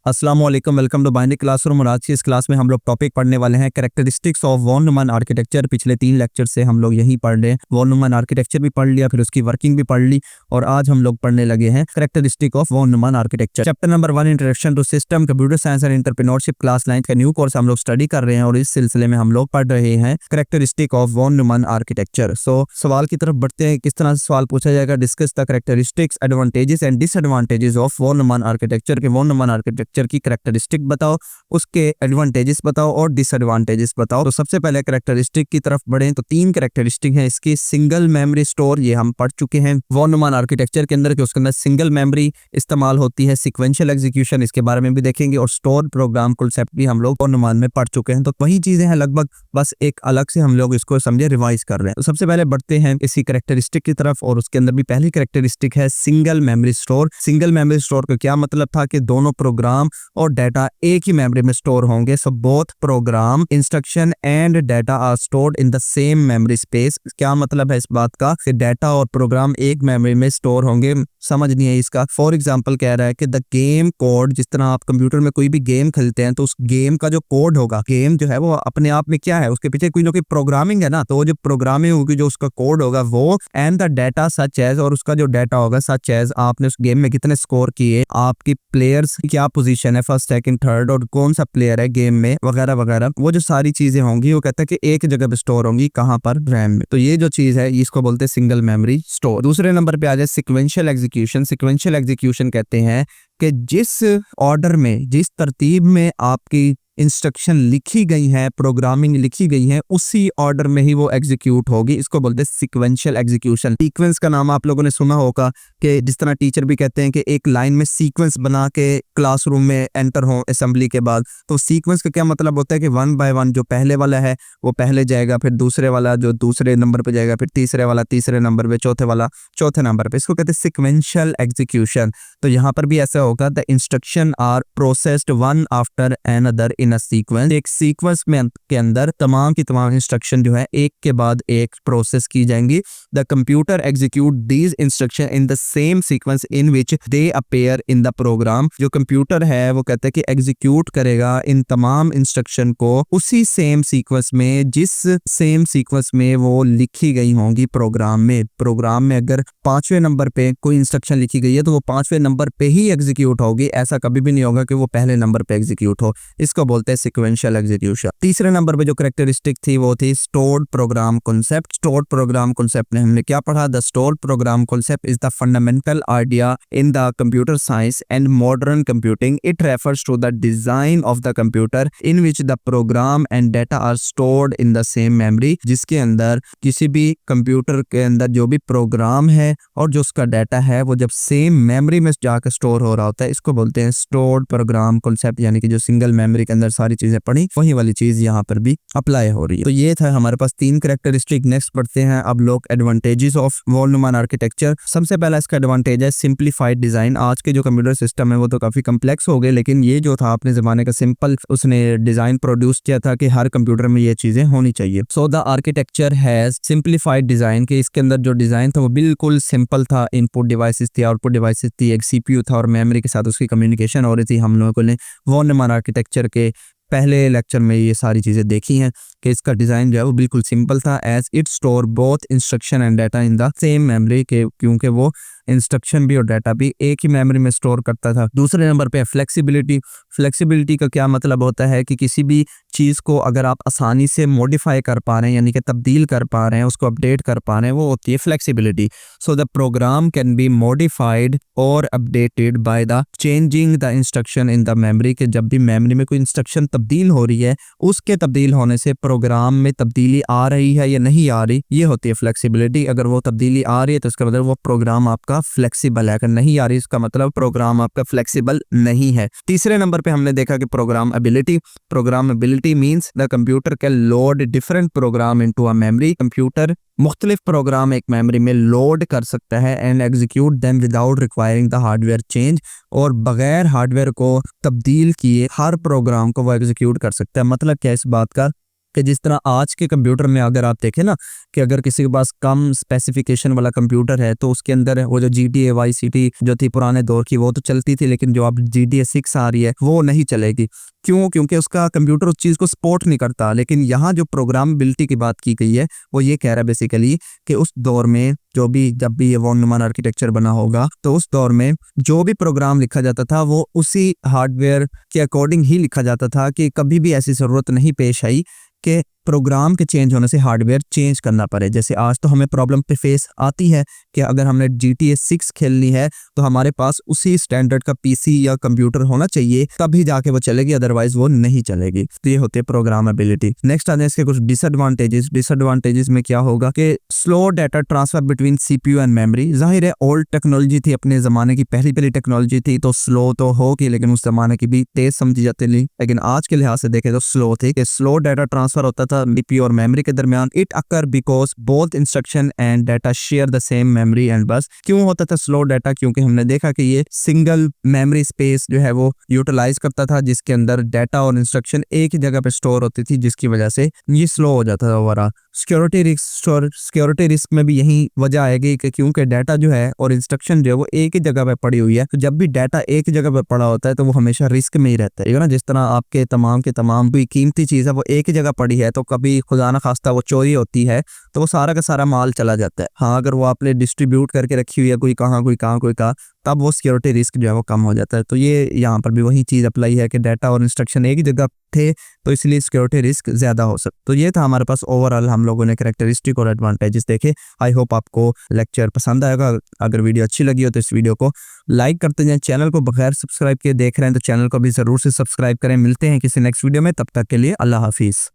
अस्सलाम वालेकुम, welcome to binary classroom. और आज की इस क्लास में हम लोग टॉपिक पढ़ने वाले हैं characteristics of von Neumann architecture. पिछले 3 लेक्चर से हम लोग यही पढ़ रहे हैं। वॉन न्यूमैन आर्किटेक्चर भी पढ़ लिया, फिर उसकी वर्किंग भी पढ़ ली और आज हम लोग पढ़ने लगे हैं characteristic of von Neumann architecture. Chapter number 1 introduction to system computer science and entrepreneurship class 9 का न्यू कोर्स हम लोग स्टडी कर रहे हैं और इस सिलसिले में हम लोग पढ़ रहे हैं characteristic of von Neumann architecture. So सवाल की तरफ बढ़ते हैं। किस तरह से सवाल पूछा जाएगा? Discuss the characteristics, advantages and disadvantages of von Neumann architecture. के वॉन न्यूमैन आर्किटेक्चर की कैरेक्टरिस्टिक बताओ, उसके एडवांटेजेस बताओ और डिसएडवांटेजेस बताओ। तो सबसे पहले कैरेक्टरिस्टिक की तरफ बढ़े तो 3 कैरेक्टरिस्टिक हैं इसकी। सिंगल मेमोरी स्टोर, ये हम पढ़ चुके हैं वॉन न्यूमैन आर्किटेक्चर के अंदर कि उसके अंदर सिंगल मेमोरी इस्तेमाल होती है। सीक्वेंशियल एग्जीक्यूशन, इसके बारे में भी देखेंगे और स्टोर प्रोग्राम कांसेप्ट भी हम लोग वॉन न्यूमैन में पढ़ चुके हैं। तो वही चीजें हैं लगभग, बस एक अलग से हम लोग इसको समझे रिवाइज कर रहे हैं। तो सबसे पहले बढ़ते हैं इसी कैरेक्टरिस्टिक की तरफ और उसके अंदर भी पहली कैरेक्टरिस्टिक है single memory store. Single memory store का क्या मतलब था कि दोनों प्रोग्राम और डाटा एक ही मेमोरी में स्टोर होंगे। So both program, instruction and data are stored in the same memory space. क्या मतलब है इस बात का कि डाटा और प्रोग्राम एक मेमोरी में स्टोर होंगे? समझ नहीं है इसका। फॉर एग्जांपल कह रहा है कि द गेम कोड, जिस तरह आप कंप्यूटर में कोई भी गेम खेलते हैं तो उस गेम का जो कोड होगा, गेम जो है वो अपने आप में क्या है, उसके पीछे कोई ना कोई प्रोग्रामिंग है ना। तो वो जो प्रोग्रामिंग होगी, जो उसका कोड होगा वो, and the data such as, और उसका जो डाटा होगा सच एज आपने उस गेम में कितने स्कोर किए, आपकी प्लेयर्स की क्या पोजीशन है, फर्स्ट सेकंड थर्ड, और कौन सा प्लेयर है गेम में, वगैरह वगैरह। वो जो सारी चीजें होंगी वो कहता है कि एक जगह पे स्टोर होंगी, कहां पर? रैम में। तो ये जो चीज है इसको बोलते हैं सिंगल मेमोरी स्टोर। दूसरे नंबर पे आ जाए सिक्वेंशियल एग्जीक्यूशन। सिक्वेंशियल एग्जीक्यूशन कहते हैं कि जिस ऑर्डर में, जिस तरतीब में आपकी इंस्ट्रक्शन लिखी गई है, प्रोग्रामिंग लिखी गई है, उसी ऑर्डर में ही वो एग्जीक्यूट होगी। इसको बोलते हैं सीक्वेंशियल एग्जीक्यूशन। सीक्वेंस का नाम आप लोगों ने सुना होगा कि जिस तरह टीचर भी कहते हैं कि एक लाइन में सीक्वेंस बना के क्लासरूम में एंटर हो असेंबली के बाद। तो सीक्वेंस का क्या मतलब होता है कि 1 बाय 1 जो पहले वाला है वो पहले जाएगा, फिर दूसरे वाला जो दूसरे नंबर पे जाएगा, फिर तीसरे वाला तीसरे नंबर पे, चौथे वाला चौथे नंबर पे। इसको कहते हैं सीक्वेंशियल एग्जीक्यूशन। तो यहाँ पर भी ऐसा होगा, the instruction are processed one after another in a sequence. एक सीक्वेंस में के अंदर तमाम की तमाम इंस्ट्रक्शन जो है एक के बाद एक प्रोसेस की जाएंगी। The computer execute these instruction in the same sequence in which they appear in the program. जो कंप्यूटर है वो कहते हैं कि एग्जीक्यूट करेगा इन तमाम इंस्ट्रक्शन को उसी सेम सीक्वेंस में, जिस सेम सीक्वेंस में वो लिखी गई होंगी प्रोग्राम में। प्रोग्राम में अगर 5वें नंबर पे कोई इंस्ट्रक्शन लिखी गई है तो वो 5वें नंबर पे ही एग्जीक्यूट होगी। ऐसा कभी भी नहीं होगा कि वो पहले नंबर पे एग्जीक्यूट हो। इसको बोलते हैं सीक्वेंशियल एग्जीक्यूशन। तीसरे नंबर पे जो कैरेक्टरिस्टिक थी वो थी stored program concept. Stored program concept में हमने क्या पढ़ा? The stored program concept is the fundamental idea in the computer science and modern computing. It refers to the design of the computer in which the program and data are stored in the same memory. जिसके अंदर किसी भी computer के अंदर जो भी programme है और जो उसका डाटा है वो जब सेम मेमोरी में जाकर स्टोर हो रहा होता है, इसको बोलते हैं स्टोर्ड प्रोग्राम कांसेप्ट। यानी कि जो सिंगल मेमोरी के अंदर सारी चीजें पढ़ी, वही वाली चीज यहाँ पर भी अप्लाई हो रही है। तो ये था हमारे पास 3 कैरेक्टरिस्टिक। नेक्स्ट पढ़ते हैं अब लोग advantages of von Neumann architecture. सबसे पहला इसका एडवांटेज है सिंप्लीफाइड डिजाइन। आज के जो कंप्यूटर सिस्टम है वो तो काफी कम्प्लेक्स हो गए, लेकिन ये जो था अपने जमाने का सिंपल उसने डिजाइन प्रोड्यूस किया था कि हर कंप्यूटर में ये चीजें होनी चाहिए। So the architecture has simplified design, के इसके अंदर जो डिजाइन था वो बिल्कुल सिंपल था। इनपुट डिवाइसेस थी, आउटपुट डिवाइसेस थी, एक सीपीयू था और मेमोरी के साथ उसकी कम्युनिकेशन हो रही थी। हम लोगों ने वॉन न्यूमैन आर्किटेक्चर के पहले लेक्चर में ये सारी चीजें देखी हैं कि इसका डिजाइन जो है वो बिल्कुल सिंपल था। As it store both instruction and data in the same memory, के क्योंकि वो इंस्ट्रक्शन भी और डाटा भी एक ही मेमोरी में स्टोर करता था। दूसरे नंबर पे फ्लेक्सिबिलिटी। फ्लेक्सिबिलिटी का क्या मतलब होता है कि किसी भी चीज को अगर आप आसानी से मॉडिफाई कर पा रहे हैं, यानी कि तब्दील कर पा रहे हैं, उसको अपडेट कर पा रहे हैं, वो होती है flexibility. So the program can be modified और updated by the changing the instruction in the memory. के जब भी मेमोरी में कोई इंस्ट्रक्शन तब्दील हो रही है, उसके तब्दील होने से प्रोग्राम में तब्दीली आ रही है या नहीं आ रही, ये होती है फ्लेक्सिबिलिटी। अगर वो तब्दीली आ रही है तो इसका मतलब वो प्रोग्राम आपका फ्लेक्सिबल है, अगर नहीं आ रही इसका मतलब प्रोग्राम आपका फ्लेक्सिबल नहीं है। तीसरे नंबर पे हमने देखा कि programmability. Programmability means the computer can load different program into a memory. Computer मुख्तलिफ प्रोग्राम एक मेमोरी में लोड कर सकता है and execute them without requiring the hardware change, और बगैर हार्डवेयर को तब्दील किए हर प्रोग्राम को वो एग्जीक्यूट कर सकता है। मतलब क्या इस बात का कि जिस तरह आज के कंप्यूटर में अगर आप देखें ना कि अगर किसी के पास कम स्पेसिफिकेशन वाला कंप्यूटर है तो उसके अंदर वो जो GTA वाई सिटी जो थी पुराने दौर की वो तो चलती थी, लेकिन जो अब GTA 6 आ रही है वो नहीं चलेगी। क्यों? क्योंकि उसका कंप्यूटर उस चीज़ को सपोर्ट नहीं करता। लेकिन यहाँ जो प्रोग्रामेबिलिटी की बात की गई है वो ये कह रहा है बेसिकली कि उस दौर में जब भी ये वॉन न्यूमैन आर्किटेक्चर बना होगा तो उस दौर में जो भी प्रोग्राम लिखा जाता था वो उसी हार्डवेयर के अकॉर्डिंग ही लिखा जाता था, कि कभी भी ऐसी ज़रूरत नहीं पेश आई कि प्रोग्राम के चेंज होने से हार्डवेयर चेंज करना पड़े। जैसे आज तो हमें प्रॉब्लम पे फेस आती है कि अगर हमने GTA 6 खेलनी है तो हमारे पास उसी स्टैंडर्ड का PC या कंप्यूटर होना चाहिए, तभी जाके वो चलेगी, अदरवाइज वो नहीं चलेगी। तो ये होते हैं प्रोग्रामेबिलिटी। नेक्स्ट आते हैं इसके कुछ डिसएडवांटेजेस में क्या होगा कि slow data transfer between CPU and memory. जाहिर है ओल्ड टेक्नोलॉजी थी, अपने ज़माने की पहली टेक्नोलॉजी थी, तो स्लो तो होगी, लेकिन उस ज़माने की भी तेज़ समझी जाती थी। लेकिन आज के लिहाज से देखें तो स्लो थी, कि स्लो डाटा ट्रांसफर होता था CPU और मेमोरी के दरमियान। It occur because both instruction and data share the same memory and बस। क्यों होता था स्लो डाटा? क्योंकि हमने देखा कि ये सिंगल मेमोरी स्पेस जो है वो यूटिलाइज करता था, जिसके अंदर डाटा और इंस्ट्रक्शन एक ही जगह पे स्टोर होती थी, जिसकी वजह से ये स्लो हो जाता था ओवरऑल। सिक्योरिटी रिस्क में भी यही वजह आएगी कि क्योंकि डाटा जो है और इंस्ट्रक्शन जो है वो एक ही जगह पे पड़ी हुई है, तो जब भी डाटा एक जगह पे पड़ा होता है तो वो हमेशा रिस्क में ही रहता है ना। जिस तरह आपके तमाम के तमाम कोई कीमती चीज़ है वो एक ही जगह पड़ी है, तो कभी खुदा ना खास्ता वो चोरी होती है तो वो सारा का सारा माल चला जाता है। हाँ, अगर वो आपने डिस्ट्रीब्यूट करके रखी हुई है, कोई कहाँ, तब वो सिक्योरिटी रिस्क जो है वो कम हो जाता है। तो ये यहाँ पर भी वही चीज़ अप्लाई है कि डाटा और इंस्ट्रक्शन एक ही जगह थे, तो इसलिए सिक्योरिटी रिस्क ज़्यादा हो सकता। तो ये था हमारे पास ओवरऑल हम लोगों ने कैरेक्टरिस्टिक और एडवांटेजेस देखे। आई होप आपको लेक्चर पसंद आएगा। अगर वीडियो अच्छी लगी हो तो इस वीडियो को लाइक करते जाएं। चैनल को बगैर सब्सक्राइब किए देख रहे हैं तो चैनल को भी ज़रूर से सब्सक्राइब करें। मिलते हैं किसी नेक्स्ट वीडियो में, तब तक के लिए अल्लाह हाफिज़।